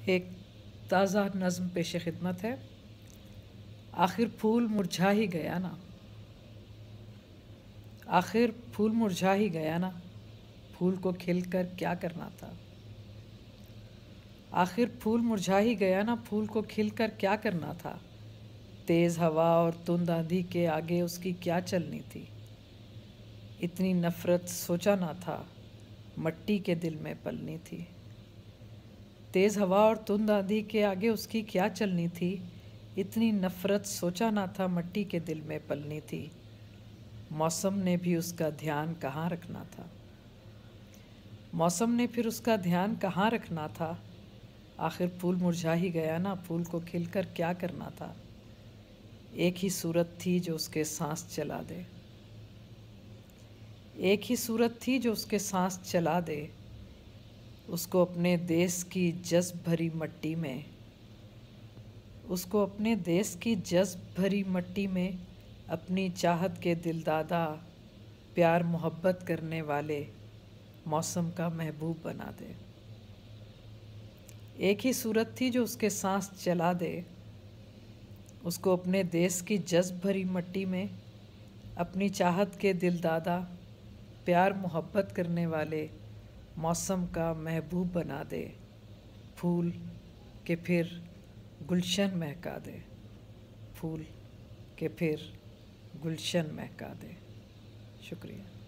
ایک تازہ نظم پیش خدمت ہے۔ آخر پھول مرجھا ہی گیا نا، آخر پھول مرجھا ہی گیا نا، پھول کو کھل کر کیا کرنا تھا۔ آخر پھول مرجھا ہی گیا نا، پھول کو کھل کر کیا کرنا تھا۔ تیز ہوا اور تند آندھی کے آگے اس کی کیا چلنی تھی۔ اتنی نفرت سوچا نہ تھا، مٹی کے دل میں پلنی تھی۔ تیز ہوا اور تند آندھی کے آگے اس کی کیا چلنی تھی۔ اتنی نفرت سوچا نہ تھا، مٹی کے دل میں پلنی تھی۔ موسم نے بھی اس کا دھیان کہاں رکھنا تھا، موسم نے پھر اس کا دھیان کہاں رکھنا تھا۔ آخر پھول مرجھا ہی گیا نا، پھول کو کھل کر کیا کرنا تھا۔ ایک ہی صورت تھی جو اس کے سانس چلا دے، ایک ہی صورت تھی جو اس کے سانس چلا دے۔ اس کو اپنے دیس کی جذب بھری مٹی میں، اس کو اپنے دیس کی جذب بھری مٹی میں اپنی چاہت کے دل دادا، پیار محبت کرنے والے موسم کا محبوب بنا دے۔ ایک ہی صورت تھی جو اس کے سانس چلا دے۔ اس کو اپنے دیس کی جذب بھری مٹی میں اپنی چاہت کے دل دادا، پیار محبت کرنے والے موسم کا محبوب بنا دے۔ پھول کہ پھر گلشن مہکا دے، پھول کہ پھر گلشن مہکا دے۔ شکریہ۔